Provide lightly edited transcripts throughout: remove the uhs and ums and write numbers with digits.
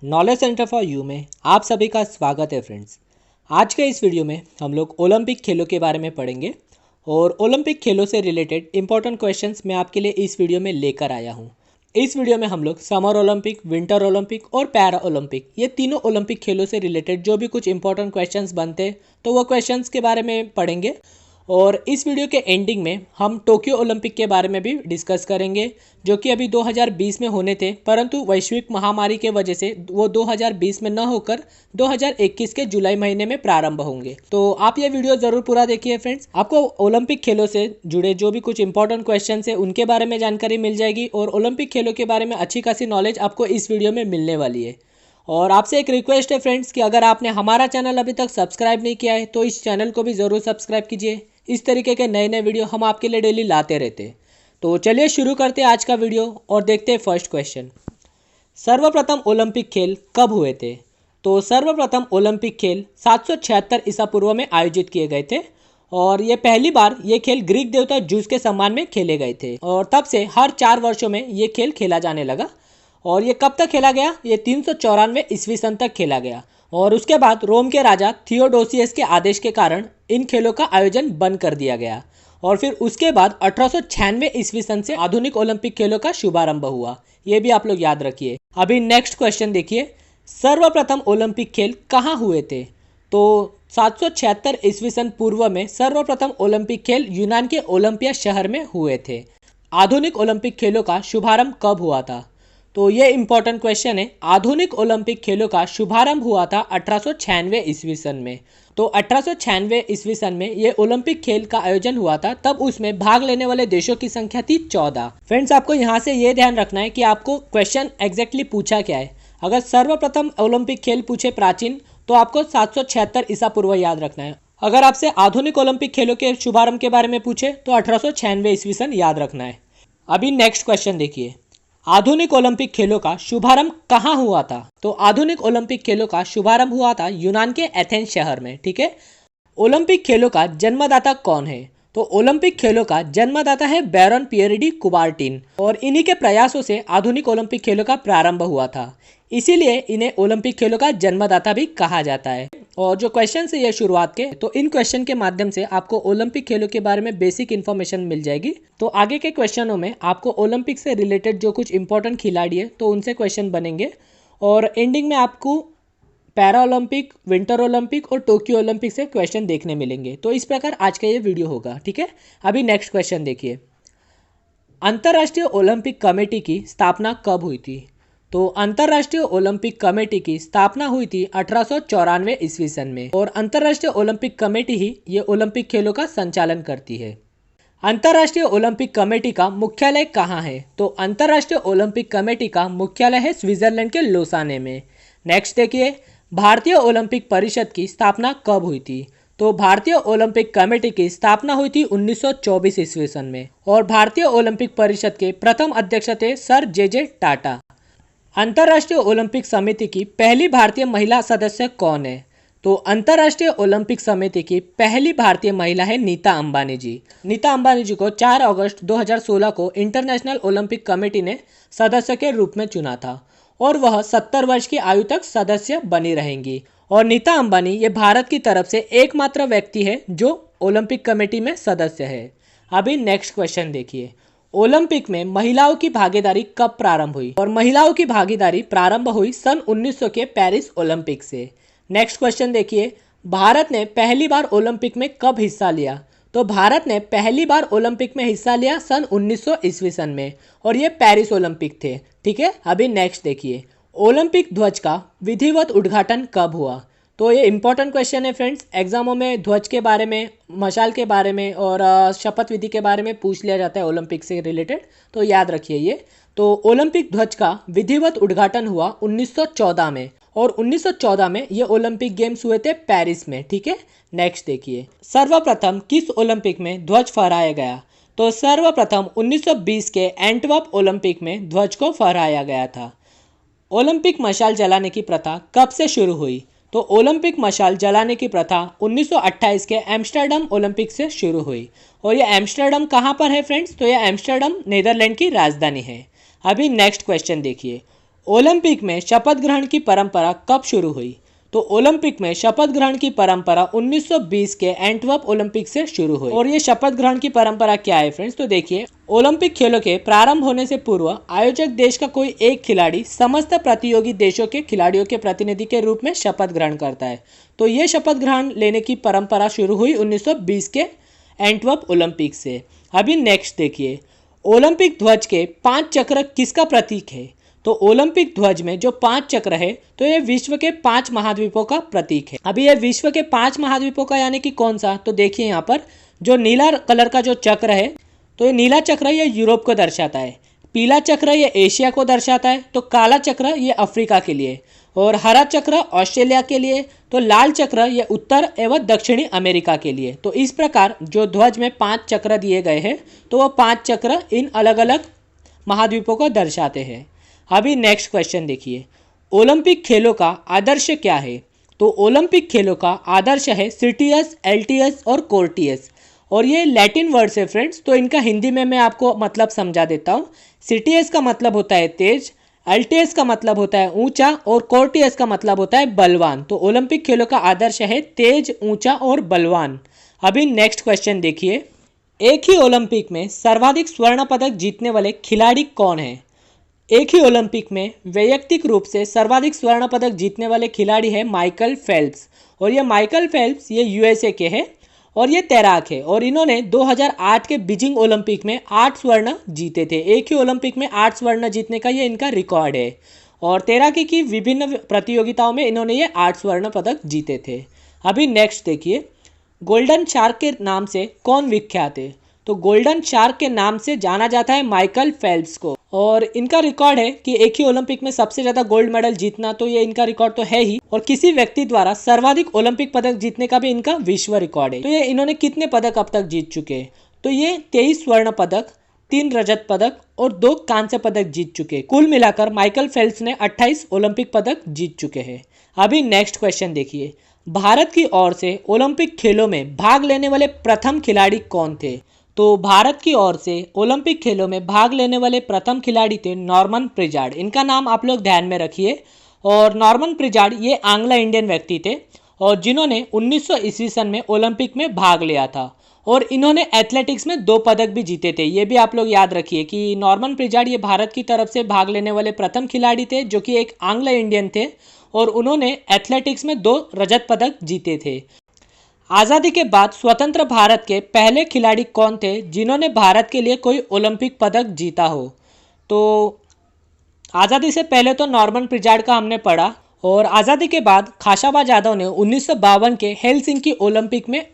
Knowledge centre for you में आप सभी का स्वागत है फ्रेंड्स। आज के इस वीडियो में हम लोग ओलंपिक खेलों के बारे में पढ़ेंगे और ओलंपिक खेलों से रिलेटेड इंपॉर्टेंट क्वेश्चंस मैं आपके लिए इस वीडियो में लेकर आया हूं। इस वीडियो में हम लोग समर ओलंपिक, विंटर ओलंपिक और पैरा ओलंपिक ये तीनों ओलंपिक खेलों से रिलेटेड जो भी कुछ इंपॉर्टेंट क्वेश्चंस बनते हैं तो वो क्वेश्चंस के बारे में पढ़ेंगे। और इस वीडियो के एंडिंग में हम टोक्यो ओलंपिक के बारे में भी डिस्कस करेंगे जो कि अभी 2020 में होने थे, परंतु वैश्विक महामारी के वजह से वो 2020 में न होकर 2021 के जुलाई महीने में प्रारंभ होंगे। तो आप ये वीडियो ज़रूर पूरा देखिए फ्रेंड्स। आपको ओलंपिक खेलों से जुड़े जो भी कुछ इंपॉर्टेंट क्वेश्चन है उनके बारे में जानकारी मिल जाएगी और ओलंपिक खेलों के बारे में अच्छी खासी नॉलेज आपको इस वीडियो में मिलने वाली है। और आपसे एक रिक्वेस्ट है फ्रेंड्स कि अगर आपने हमारा चैनल अभी तक सब्सक्राइब नहीं किया है तो इस चैनल को भी ज़रूर सब्सक्राइब कीजिए। इस तरीके के नए नए वीडियो हम आपके लिए डेली लाते रहते हैं। तो चलिए शुरू करते हैं आज का वीडियो और देखते हैं फर्स्ट क्वेश्चन। सर्वप्रथम ओलंपिक खेल कब हुए थे? तो सर्वप्रथम ओलंपिक खेल 776 ईसा पूर्व में आयोजित किए गए थे और ये पहली बार ये खेल ग्रीक देवता जूस के सम्मान में खेले गए थे और तब से हर 4 वर्षों में ये खेल खेला जाने लगा। और ये कब तक खेला गया? ये 394 ईस्वी सन तक खेला गया और उसके बाद रोम के राजा थियोडोसियस के आदेश के कारण इन खेलों का आयोजन बंद कर दिया गया और फिर उसके बाद 1896 ईस्वी सन से आधुनिक ओलंपिक खेलों का शुभारंभ हुआ। ये भी आप लोग याद रखिए। अभी नेक्स्ट क्वेश्चन देखिए, सर्वप्रथम ओलंपिक खेल कहाँ हुए थे? तो 776 ईस्वी सन पूर्व में सर्वप्रथम ओलंपिक खेल यूनान के ओलंपिया शहर में हुए थे। आधुनिक ओलंपिक खेलों का शुभारंभ कब हुआ था? तो ये इंपॉर्टेंट क्वेश्चन है। आधुनिक ओलंपिक खेलों का शुभारंभ हुआ था 1896 ईस्वी सन में। तो 1896 ईस्वी सन में ये ओलंपिक खेल का आयोजन हुआ था। तब उसमें भाग लेने वाले देशों की संख्या थी 14। फ्रेंड्स, आपको यहाँ से ये ध्यान रखना है कि आपको क्वेश्चन एग्जैक्टली पूछा क्या है। अगर सर्वप्रथम ओलंपिक खेल पूछे प्राचीन तो आपको 776 ईसा पूर्व याद रखना है। अगर आपसे आधुनिक ओलंपिक खेलों के शुभारंभ के बारे में पूछे तो 1896 ईस्वी सन याद रखना है। अभी नेक्स्ट क्वेश्चन देखिए, आधुनिक ओलंपिक खेलों का शुभारंभ कहाँ हुआ था? तो आधुनिक ओलंपिक खेलों का शुभारंभ हुआ था यूनान के एथेंस शहर में। ठीक है। ओलंपिक खेलों का जन्मदाता कौन है? तो ओलंपिक खेलों का जन्मदाता है बैरन पियरे डी कुबार्टिन और इन्हीं के प्रयासों से आधुनिक ओलंपिक खेलों का प्रारंभ हुआ था। इसीलिए इन्हें ओलंपिक खेलों का जन्मदाता भी कहा जाता है। और जो क्वेश्चन है ये शुरुआत के, तो इन क्वेश्चन के माध्यम से आपको ओलंपिक खेलों के बारे में बेसिक इन्फॉर्मेशन मिल जाएगी। तो आगे के क्वेश्चनों में आपको ओलंपिक से रिलेटेड जो कुछ इंपॉर्टेंट खिलाड़ी है तो उनसे क्वेश्चन बनेंगे और एंडिंग में आपको पैरा ओलंपिक, विंटर ओलंपिक और टोक्यो ओलंपिक से क्वेश्चन देखने मिलेंगे। तो इस प्रकार आज का ये वीडियो होगा। ठीक है। अभी नेक्स्ट क्वेश्चन देखिए, अंतर्राष्ट्रीय ओलंपिक कमेटी की स्थापना कब हुई थी? तो अंतर्राष्ट्रीय ओलंपिक कमेटी की स्थापना हुई थी 1894 ईस्वी सन में और अंतर्राष्ट्रीय ओलंपिक कमेटी ही ये ओलंपिक खेलों का संचालन करती है। अंतर्राष्ट्रीय ओलंपिक कमेटी का मुख्यालय कहाँ है? तो अंतर्राष्ट्रीय ओलंपिक कमेटी का मुख्यालय है स्विट्जरलैंड के लोसाने में। नेक्स्ट देखिए, भारतीय ओलंपिक परिषद की स्थापना कब हुई थी? तो भारतीय ओलंपिक कमेटी की स्थापना हुई थी 1924 ईस्वी सन में और भारतीय ओलंपिक परिषद के प्रथम अध्यक्ष थे सर जे टाटा। अंतर्राष्ट्रीय ओलंपिक समिति की पहली भारतीय महिला सदस्य कौन है? तो अंतर्राष्ट्रीय ओलंपिक समिति की पहली भारतीय महिला है नीता अंबानी जी। नीता अंबानी जी को 4 अगस्त 2016 को इंटरनेशनल ओलंपिक कमेटी ने सदस्य के रूप में चुना था और वह 70 वर्ष की आयु तक सदस्य बनी रहेंगी। और नीता अंबानी ये भारत की तरफ से एकमात्र व्यक्ति है जो ओलंपिक कमेटी में सदस्य है। अभी नेक्स्ट क्वेश्चन देखिए, ओलंपिक में महिलाओं की भागीदारी कब प्रारंभ हुई? और महिलाओं की भागीदारी प्रारंभ हुई सन 1900 के पेरिस ओलंपिक से। नेक्स्ट क्वेश्चन देखिए, भारत ने पहली बार ओलंपिक में कब हिस्सा लिया? तो भारत ने पहली बार ओलंपिक में हिस्सा लिया सन 1900 ईस्वी सन में और ये पेरिस ओलंपिक थे। ठीक है। अभी नेक्स्ट देखिए, ओलंपिक ध्वज का विधिवत उद्घाटन कब हुआ? तो ये इंपॉर्टेंट क्वेश्चन है फ्रेंड्स। एग्जामों में ध्वज के बारे में, मशाल के बारे में और शपथ विधि के बारे में पूछ लिया जाता है ओलंपिक से रिलेटेड, तो याद रखिए ये। तो ओलंपिक ध्वज का विधिवत उद्घाटन हुआ 1914 में और 1914 में ये ओलंपिक गेम्स हुए थे पेरिस में। ठीक है। नेक्स्ट देखिए, सर्वप्रथम किस ओलंपिक में ध्वज फहराया गया? तो सर्वप्रथम 1920 के एंटवर्प ओलंपिक में ध्वज को फहराया गया था। ओलंपिक मशाल जलाने की प्रथा कब से शुरू हुई? तो ओलंपिक मशाल जलाने की प्रथा 1928 के एम्स्टर्डम ओलंपिक से शुरू हुई और ये एम्स्टर्डम कहाँ पर है फ्रेंड्स? तो ये एम्स्टर्डम नीदरलैंड की राजधानी है। अभी नेक्स्ट क्वेश्चन देखिए, ओलंपिक में शपथ ग्रहण की परंपरा कब शुरू हुई? तो ओलंपिक में शपथ ग्रहण की परंपरा 1920 के एंटवर्प ओलंपिक से शुरू हुई। और ये शपथ ग्रहण की परंपरा क्या है फ्रेंड्स? तो देखिए, ओलंपिक खेलों के प्रारंभ होने से पूर्व आयोजक देश का कोई एक खिलाड़ी समस्त प्रतियोगी देशों के खिलाड़ियों के प्रतिनिधि के रूप में शपथ ग्रहण करता है। तो ये शपथ ग्रहण लेने की परंपरा शुरू हुई 1920 के एंटवर्प ओलंपिक से। अभी नेक्स्ट देखिए, ओलंपिक ध्वज के 5 चक्र किसका प्रतीक है? तो ओलंपिक ध्वज में जो 5 चक्र है तो ये विश्व के 5 महाद्वीपों का प्रतीक है। अभी ये विश्व के 5 महाद्वीपों का यानी कि कौन सा? तो देखिए यहाँ पर जो नीला कलर का जो चक्र है तो ये नीला चक्र ये यूरोप को दर्शाता है, पीला चक्र ये एशिया को दर्शाता है, तो काला चक्र ये अफ्रीका के लिए, और हरा चक्र ऑस्ट्रेलिया के लिए, तो लाल चक्र ये उत्तर एवं दक्षिणी अमेरिका के लिए। तो इस प्रकार जो ध्वज में 5 चक्र दिए गए हैं तो वो 5 चक्र इन अलग अलग महाद्वीपों को दर्शाते हैं। अभी नेक्स्ट क्वेश्चन देखिए, ओलंपिक खेलों का आदर्श क्या है? तो ओलंपिक खेलों का आदर्श है सिटियस, एल्टियस और कोर्टियस। और ये लैटिन वर्ड्स है फ्रेंड्स, तो इनका हिंदी में मैं आपको मतलब समझा देता हूँ। सिटियस का मतलब होता है तेज, एल्टियस का मतलब होता है ऊंचा, और कोर्टियस का मतलब होता है बलवान। तो ओलंपिक खेलों का आदर्श है तेज, ऊंचा और बलवान। अभी नेक्स्ट क्वेश्चन देखिए, एक ही ओलंपिक में सर्वाधिक स्वर्ण पदक जीतने वाले खिलाड़ी कौन है? एक ही ओलंपिक में वैयक्तिक रूप से सर्वाधिक स्वर्ण पदक जीतने वाले खिलाड़ी है माइकल फेल्प्स। और ये माइकल फेल्प्स ये यूएसए के हैं और ये तैराक है, और इन्होंने 2008 के बीजिंग ओलंपिक में 8 स्वर्ण जीते थे। एक ही ओलंपिक में 8 स्वर्ण जीतने का ये इनका रिकॉर्ड है, और तैराकी की विभिन्न प्रतियोगिताओं में इन्होंने ये 8 स्वर्ण पदक जीते थे। अभी नेक्स्ट देखिए, गोल्डन शार्क के नाम से कौन विख्यात है? तो गोल्डन शार्क के नाम से जाना जाता है माइकल फेल्प्स को, और इनका रिकॉर्ड है कि एक ही ओलंपिक में सबसे ज्यादा गोल्ड मेडल जीतना, तो ये इनका रिकॉर्ड तो है ही, और किसी व्यक्ति द्वारा सर्वाधिक ओलंपिक पदक जीतने का भी इनका विश्व रिकॉर्ड है। तो ये इन्होंने कितने पदक अब तक जीत चुके हैं? तो ये 23 स्वर्ण पदक, 3 रजत पदक और 2 कांस्य पदक जीत चुके। कुल मिलाकर माइकल फेल्प्स ने 28 ओलंपिक पदक जीत चुके हैं। अभी नेक्स्ट क्वेश्चन देखिए, भारत की ओर से ओलंपिक खेलों में भाग लेने वाले प्रथम खिलाड़ी कौन थे? तो भारत की ओर से ओलंपिक खेलों में भाग लेने वाले प्रथम खिलाड़ी थे नॉर्मन प्रिजार्ड। इनका नाम आप लोग ध्यान में रखिए। और नॉर्मन प्रिजार्ड ये एंग्लो इंडियन व्यक्ति थे, और जिन्होंने 1900 ईस्वी सन में ओलंपिक में भाग लिया था, और इन्होंने एथलेटिक्स में 2 पदक भी जीते थे। ये भी आप लोग याद रखिए कि नॉर्मन प्रिजार्ड ये भारत की तरफ से भाग लेने वाले प्रथम खिलाड़ी थे, जो कि एक एंग्लो इंडियन थे, और उन्होंने एथलेटिक्स में 2 रजत पदक जीते थे। आज़ादी के बाद स्वतंत्र भारत के पहले खिलाड़ी कौन थे जिन्होंने भारत के लिए कोई ओलंपिक पदक जीता हो? तो आज़ादी से पहले तो नॉर्मन प्रिजार्ड का हमने पढ़ा, और आज़ादी के बाद खाशाबा यादव ने 1952 के हेलसिंकी ओलंपिक में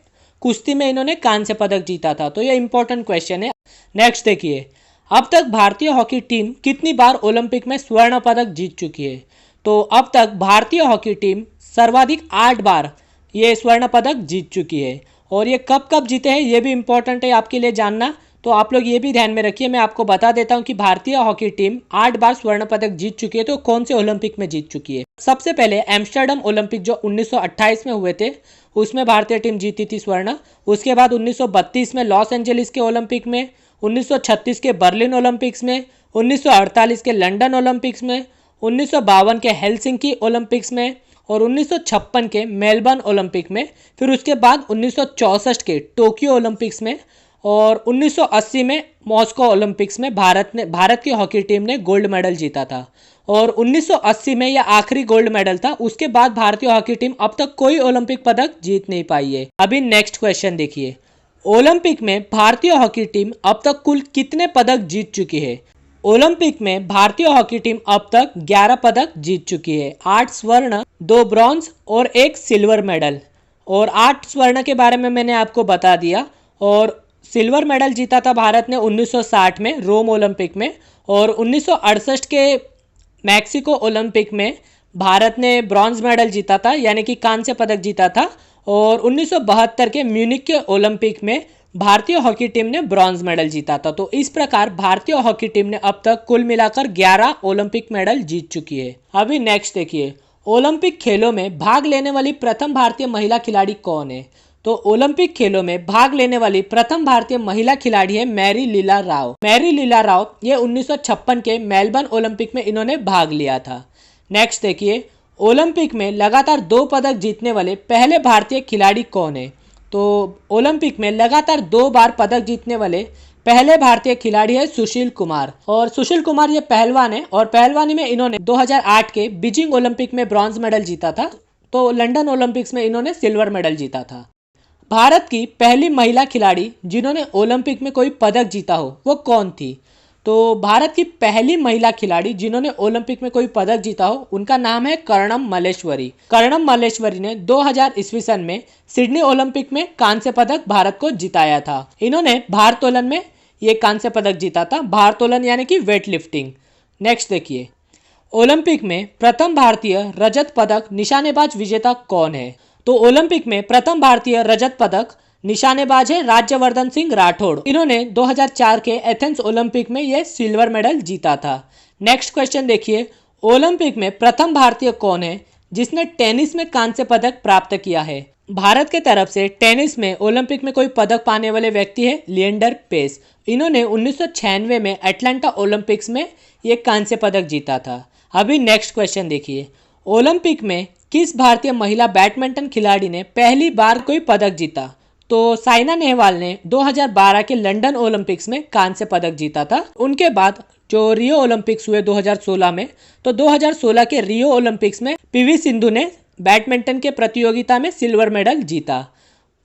कुश्ती में इन्होंने कांस्य पदक जीता था। तो ये इंपॉर्टेंट क्वेश्चन है। नेक्स्ट देखिए, अब तक भारतीय हॉकी टीम कितनी बार ओलंपिक में स्वर्ण पदक जीत चुकी है? तो अब तक भारतीय हॉकी टीम सर्वाधिक 8 बार ये स्वर्ण पदक जीत चुकी है, और ये कब कब जीते हैं ये भी इंपॉर्टेंट है आपके लिए जानना। तो आप लोग ये भी ध्यान में रखिए। मैं आपको बता देता हूँ कि भारतीय हॉकी टीम 8 बार स्वर्ण पदक जीत चुकी है। तो कौन से ओलंपिक में जीत चुकी है? सबसे पहले एम्स्टर्डम ओलंपिक जो 1928 में हुए थे, उसमें भारतीय टीम जीती थी स्वर्ण। उसके बाद 1932 में लॉस एंजलिस के ओलंपिक में, 1936 के बर्लिन ओलंपिक्स में, 1948 के लंदन ओलंपिक्स में, 1952 के हेलसिंकी ओलंपिक्स में, और 1956 के मेलबर्न ओलंपिक में। फिर उसके बाद 1964 के टोक्यो ओलंपिक्स में, और 1980 में मॉस्को ओलंपिक्स में भारत की हॉकी टीम ने गोल्ड मेडल जीता था, और 1980 में यह आखिरी गोल्ड मेडल था। उसके बाद भारतीय हॉकी टीम अब तक कोई ओलंपिक पदक जीत नहीं पाई है। अभी नेक्स्ट क्वेश्चन देखिए, ओलंपिक में भारतीय हॉकी टीम अब तक कुल कितने पदक जीत चुकी है? ओलंपिक में भारतीय हॉकी टीम अब तक 11 पदक जीत चुकी है। 8 स्वर्ण, 2 ब्रॉन्ज और 1 सिल्वर मेडल। और 8 स्वर्ण के बारे में मैंने आपको बता दिया, और सिल्वर मेडल जीता था भारत ने 1960 में रोम ओलंपिक में, और 1968 के मैक्सिको ओलंपिक में भारत ने ब्रॉन्ज मेडल जीता था, यानी कि कांस्य पदक जीता था, और 1972 के म्यूनिक के ओलंपिक में भारतीय हॉकी टीम ने ब्रॉन्ज मेडल जीता था। तो इस प्रकार भारतीय हॉकी टीम ने अब तक कुल मिलाकर 11 ओलंपिक मेडल जीत चुकी है। अभी नेक्स्ट देखिए, ओलंपिक खेलों में भाग लेने वाली प्रथम भारतीय महिला खिलाड़ी कौन है? तो ओलंपिक खेलों में भाग लेने वाली प्रथम भारतीय महिला खिलाड़ी है मैरी लीला राव। मैरी लीला राव ये 1956 के मेलबर्न ओलंपिक में इन्होंने भाग लिया था। नेक्स्ट देखिए, ओलंपिक में लगातार 2 पदक जीतने वाले पहले भारतीय खिलाड़ी कौन है? तो ओलंपिक में लगातार 2 बार पदक जीतने वाले पहले भारतीय खिलाड़ी है सुशील कुमार। और सुशील कुमार ये पहलवान है और पहलवानी में इन्होंने 2008 के बीजिंग ओलंपिक में ब्रॉन्ज मेडल जीता था, तो लंदन ओलंपिक्स में इन्होंने सिल्वर मेडल जीता था। भारत की पहली महिला खिलाड़ी जिन्होंने ओलंपिक में कोई पदक जीता हो वो कौन थी? तो भारत की पहली महिला खिलाड़ी जिन्होंने ओलंपिक में कोई पदक जीता हो उनका नाम है कर्णम मल्लेश्वरी। कर्णम मल्लेश्वरी ने 2000 ईस्वी सन में सिडनी ओलंपिक में कांस्य पदक भारत को जिताया था। इन्होंने भारोत्तोलन में ये कांस्य पदक जीता था, भारोत्तोलन यानी कि वेट लिफ्टिंग। नेक्स्ट देखिए, ओलंपिक में प्रथम भारतीय रजत पदक निशानेबाज विजेता कौन है? तो ओलंपिक में प्रथम भारतीय रजत पदक निशानेबाज है राज्यवर्धन सिंह राठौड़। इन्होंने 2004 के एथेंस ओलंपिक में ये सिल्वर मेडल जीता था। नेक्स्ट क्वेश्चन देखिए, ओलंपिक में प्रथम भारतीय कौन है जिसने टेनिस में कांस्य पदक प्राप्त किया है? भारत के तरफ से टेनिस में ओलंपिक में कोई पदक पाने वाले व्यक्ति है लिएंडर पेस। इन्होंने 1996 में अटलांटा ओलंपिक्स में ये कांस्य पदक जीता था। अभी नेक्स्ट क्वेश्चन देखिए, ओलंपिक में किस भारतीय महिला बैडमिंटन खिलाड़ी ने पहली बार कोई पदक जीता? तो साइना नेहवाल ने 2012 के लंदन ओलंपिक्स में कांस्य पदक जीता था। उनके बाद जो रियो ओलंपिक्स हुए 2016 में, तो 2016 के रियो ओलंपिक्स में पीवी सिंधु ने बैडमिंटन के प्रतियोगिता में सिल्वर मेडल जीता।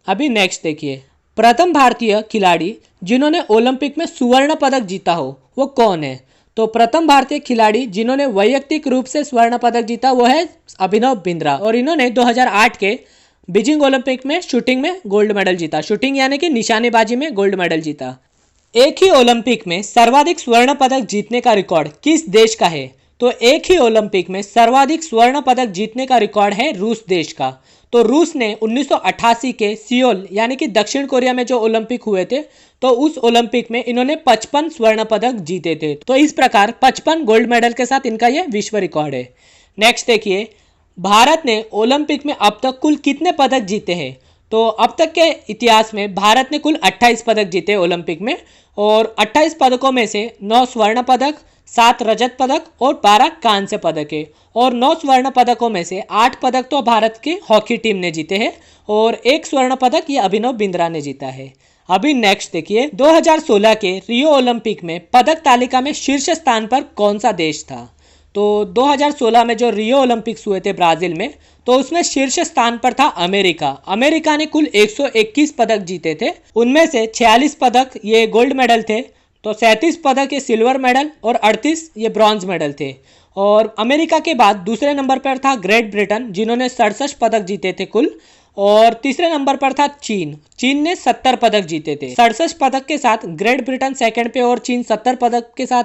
अभी नेक्स्ट देखिए, प्रथम भारतीय खिलाड़ी जिन्होंने ओलंपिक में स्वर्ण पदक जीता हो वो कौन है? तो प्रथम भारतीय खिलाड़ी जिन्होंने वैयक्तिक रूप से स्वर्ण पदक जीता वो है अभिनव बिंद्रा और इन्होंने 2008 के बीजिंग ओलंपिक में शूटिंग में गोल्ड मेडल जीता। शूटिंग यानी कि निशानेबाजी में गोल्ड मेडल जीता। एक ही ओलंपिक में सर्वाधिक स्वर्ण पदक जीतने का रिकॉर्ड किस देश का है? तो एक ही ओलंपिक में सर्वाधिक स्वर्ण पदक जीतने का रिकॉर्ड है रूस देश का। तो रूस ने 1988 के सियोल यानी कि दक्षिण कोरिया में जो ओलंपिक हुए थे, तो उस ओलंपिक में इन्होंने 55 स्वर्ण पदक जीते थे। तो इस प्रकार 55 गोल्ड मेडल के साथ इनका यह विश्व रिकॉर्ड है। नेक्स्ट देखिए, भारत ने ओलंपिक में अब तक कुल कितने पदक जीते हैं? तो अब तक के इतिहास में भारत ने कुल 28 पदक जीते ओलंपिक में और 28 पदकों में से 9 स्वर्ण पदक, 7 रजत पदक और 12 कांस्य पदक है। और 9 स्वर्ण पदकों में से 8 पदक तो भारत की हॉकी टीम ने जीते हैं और 1 स्वर्ण पदक ये अभिनव बिंद्रा ने जीता है। अभी नेक्स्ट देखिए, 2016 के रियो ओलंपिक में पदक तालिका में शीर्ष स्थान पर कौन सा देश था? तो 2016 में जो रियो ओलंपिक्स हुए थे ब्राजील में, तो उसमें शीर्ष स्थान पर था अमेरिका। अमेरिका ने कुल 121 पदक जीते थे, उनमें से 46 पदक ये गोल्ड मेडल थे, तो 37 पदक ये सिल्वर मेडल और 38 ये ब्रॉन्ज मेडल थे। और अमेरिका के बाद दूसरे नंबर पर था ग्रेट ब्रिटेन जिन्होंने 67 पदक जीते थे कुल, और तीसरे नंबर पर था चीन। चीन ने 70 पदक जीते थे। 67 पदक के साथ ग्रेट ब्रिटेन सेकंड पे और चीन 70 पदक के साथ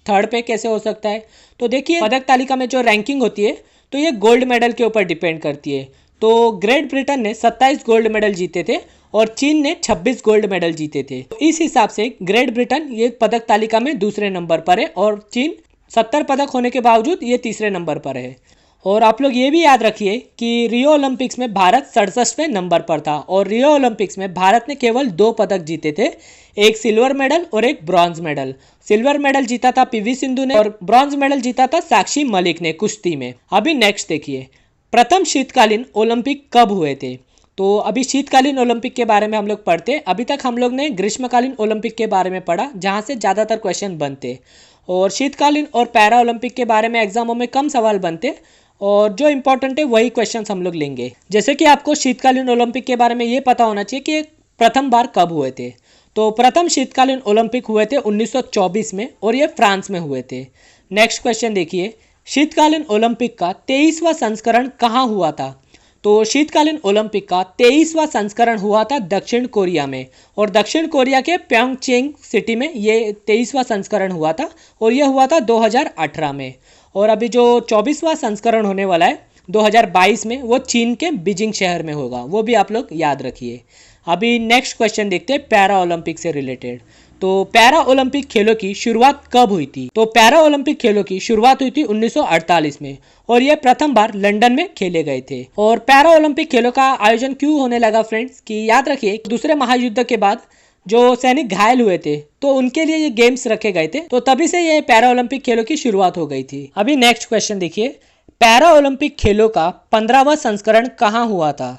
थर्ड पे कैसे हो सकता है? तो देखिए, पदक तालिका में जो रैंकिंग होती है तो ये गोल्ड मेडल के ऊपर डिपेंड करती है। तो ग्रेट ब्रिटेन ने 27 गोल्ड मेडल जीते थे और चीन ने 26 गोल्ड मेडल जीते थे। तो इस हिसाब से ग्रेट ब्रिटेन ये पदक तालिका में दूसरे नंबर पर है और चीन 70 पदक होने के बावजूद ये तीसरे नंबर पर है। और आप लोग ये भी याद रखिए कि रियो ओलंपिक्स में भारत 67वें नंबर पर था और रियो ओलंपिक्स में भारत ने केवल 2 पदक जीते थे, एक सिल्वर मेडल और एक ब्रॉन्ज मेडल। सिल्वर मेडल जीता था पीवी सिंधु ने और ब्रॉन्ज मेडल जीता था साक्षी मलिक ने कुश्ती में। अभी नेक्स्ट देखिए, प्रथम शीतकालीन ओलंपिक कब हुए थे? तो अभी शीतकालीन ओलंपिक के बारे में हम लोग पढ़ते। अभी तक हम लोग ने ग्रीष्मकालीन ओलंपिक के बारे में पढ़ा जहाँ से ज़्यादातर क्वेश्चन बनते, और शीतकालीन और पैरा ओलंपिक के बारे में एग्जामों में कम सवाल बनते और जो इंपॉर्टेंट है वही क्वेश्चंस हम लोग लेंगे। जैसे कि आपको शीतकालीन ओलंपिक के बारे में ये पता होना चाहिए कि प्रथम बार कब हुए थे। तो प्रथम शीतकालीन ओलंपिक हुए थे 1924 में और ये फ्रांस में हुए थे। नेक्स्ट क्वेश्चन देखिए, शीतकालीन ओलंपिक का 23वां संस्करण कहाँ हुआ था? तो शीतकालीन ओलंपिक का 23वां संस्करण हुआ था दक्षिण कोरिया में, और दक्षिण कोरिया के प्योंगचैंग सिटी में ये 23वां संस्करण हुआ था और यह हुआ था 2018 में। और अभी जो 24वां संस्करण होने वाला है 2022 में, वो चीन के बीजिंग शहर में होगा, वो भी आप लोग याद रखिए। अभी नेक्स्ट क्वेश्चन देखते हैं पैरा ओलंपिक से रिलेटेड। तो पैरा ओलंपिक खेलों की शुरुआत कब हुई थी? तो पैरा ओलंपिक खेलों की शुरुआत हुई थी 1948 में और ये प्रथम बार लंदन में खेले गए थे। और पैरा ओलंपिक खेलों का आयोजन क्यों होने लगा फ्रेंड्स, कि याद रखिए दूसरे महायुद्ध के बाद जो सैनिक घायल हुए थे तो उनके लिए ये गेम्स रखे गए थे, तो तभी से ये पैरा ओलंपिक खेलों की शुरुआत हो गई थी। अभी नेक्स्ट क्वेश्चन देखिए, पैरा ओलंपिक खेलों का 15वां संस्करण कहाँ हुआ था?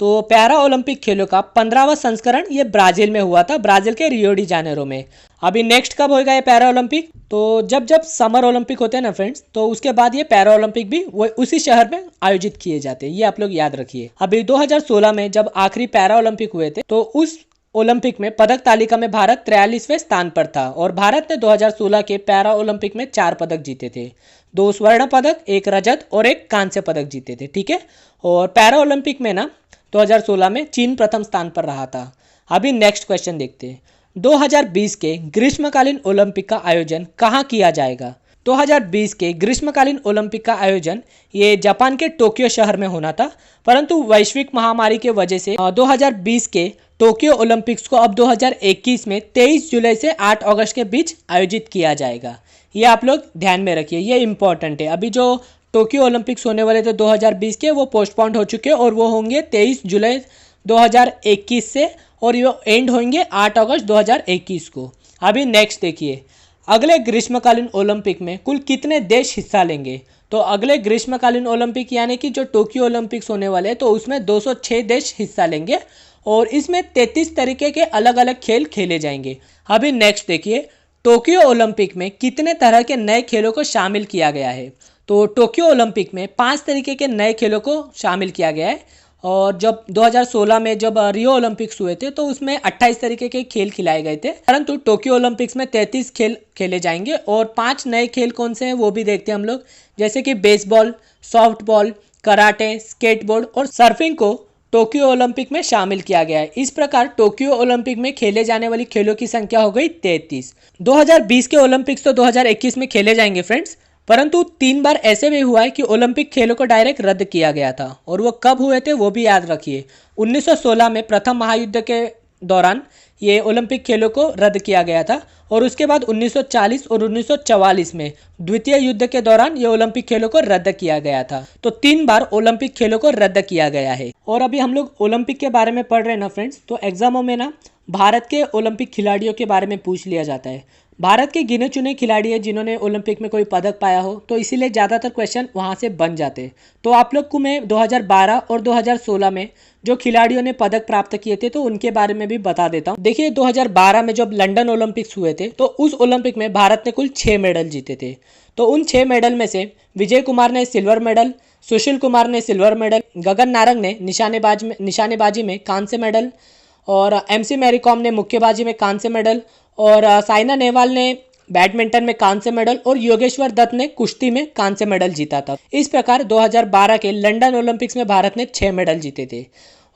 तो पैरा ओलंपिक खेलों का 15वां संस्करण ये ब्राजील में हुआ था, ब्राजील के रियो डी जानेरो में। अभी नेक्स्ट कब होगा ये पैरा ओलंपिक? तो जब जब समर ओलंपिक होते हैं ना फ्रेंड्स, तो उसके बाद ये पैरा ओलंपिक भी वो उसी शहर में आयोजित किए जाते हैं, ये आप लोग याद रखिए। अभी 2016 में जब आखिरी पैरा ओलंपिक हुए थे तो उस ओलंपिक में पदक तालिका में भारत 43वें स्थान पर था और भारत ने 2016 के पैरा ओलंपिक में 4 पदक जीते थे, 2 स्वर्ण पदक, 1 रजत और 1 कांस्य पदक जीते थे, ठीक है। और पैरा ओलंपिक में ना 2016 में चीन प्रथम स्थान पर रहा था। अभी नेक्स्ट क्वेश्चन देखते हैं, 2020 के ग्रीष्मकालीन ओलंपिक का आयोजन कहाँ किया जाएगा? 2020 के ग्रीष्मकालीन ओलंपिक का आयोजन ये जापान के टोक्यो शहर में होना था, परंतु वैश्विक महामारी के वजह से 2020 के टोक्यो ओलंपिक्स को अब 2021 में 23 जुलाई से 8 अगस्त के बीच आयोजित किया जाएगा। ये आप लोग ध्यान में रखिए, ये इंपॉर्टेंट है। अभी जो टोक्यो ओलंपिक्स होने वाले थे 2020 के, वो पोस्टपोन्ड हो चुके हैं और वो होंगे 23 जुलाई 2021 से और ये एंड होंगे 8 अगस्त 2021 को। अभी नेक्स्ट देखिए, अगले ग्रीष्मकालीन ओलंपिक में कुल कितने देश हिस्सा लेंगे? तो अगले ग्रीष्मकालीन ओलंपिक यानी कि जो टोक्यो ओलंपिक्स होने वाले हैं तो उसमें 206 देश हिस्सा लेंगे और इसमें 33 तरीके के अलग अलग खेल खेले जाएंगे। अभी नेक्स्ट देखिए, टोक्यो ओलंपिक में कितने तरह के नए खेलों को शामिल किया गया है? तो टोक्यो ओलंपिक में 5 तरीके के नए खेलों को शामिल किया गया है और जब 2016 में जब रियो ओलंपिक्स हुए थे तो उसमें 28 तरीके के खेल खिलाए गए थे, परंतु टोक्यो ओलंपिक्स में 33 खेल खेले जाएंगे और 5 नए खेल कौन से हैं वो भी देखते हैं हम लोग, जैसे कि बेसबॉल, सॉफ्टबॉल, कराटे, स्केटबोर्ड और सर्फिंग को टोक्यो ओलंपिक में शामिल किया गया है। इस प्रकार टोक्यो ओलंपिक में खेले जाने वाली खेलों की संख्या हो गई 33। 2020 के ओलंपिक्स तो 2021 में खेले जाएंगे फ्रेंड्स, परंतु 3 बार ऐसे भी हुआ है कि ओलंपिक खेलों को डायरेक्ट रद्द किया गया था और वो कब हुए थे वो भी याद रखिए। 1916 में प्रथम महायुद्ध के दौरान ये ओलंपिक खेलों को रद्द किया गया था और उसके बाद 1940 और 1944 में द्वितीय युद्ध के दौरान ये ओलंपिक खेलों को रद्द किया गया था। तो 3 बार ओलंपिक खेलों को रद्द किया गया है। और अभी हम लोग ओलंपिक के बारे में पढ़ रहे हैं ना फ्रेंड्स, तो एग्जामों में ना भारत के ओलंपिक खिलाड़ियों के बारे में पूछ लिया जाता है। भारत के गिने चुने खिलाड़ी है जिन्होंने ओलंपिक में कोई पदक पाया हो, तो इसीलिए ज़्यादातर क्वेश्चन वहाँ से बन जाते हैं। तो आप लोग को मैं 2012 और 2016 में जो खिलाड़ियों ने पदक प्राप्त किए थे तो उनके बारे में भी बता देता हूँ। देखिए 2012 में जब लंदन ओलंपिक्स हुए थे तो उस ओलंपिक में भारत ने कुल 6 मेडल जीते थे। तो उन 6 मेडल में से विजय कुमार ने सिल्वर मेडल, सुशील कुमार ने सिल्वर मेडल, गगन नारंग ने निशानेबाजी में कांस्य मेडल और MC मैरी कॉम ने मुक्केबाजी में कांस्य मेडल और साइना नेहवाल ने बैडमिंटन में कांस्य मेडल और योगेश्वर दत्त ने कुश्ती में कांस्य मेडल जीता था। इस प्रकार 2012 के लंदन ओलंपिक्स में भारत ने 6 मेडल जीते थे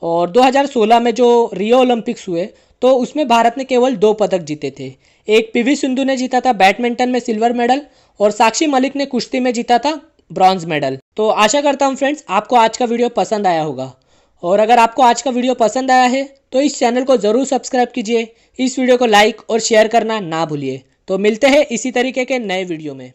और 2016 में जो रियो ओलंपिक्स हुए तो उसमें भारत ने केवल 2 पदक जीते थे। एक PV सिंधु ने जीता था बैडमिंटन में सिल्वर मेडल और साक्षी मलिक ने कुश्ती में जीता था ब्रॉन्ज मेडल। तो आशा करता हूँ फ्रेंड्स आपको आज का वीडियो पसंद आया होगा और अगर आपको आज का वीडियो पसंद आया है तो इस चैनल को ज़रूर सब्सक्राइब कीजिए, इस वीडियो को लाइक और शेयर करना ना भूलिए। तो मिलते हैं इसी तरीके के नए वीडियो में।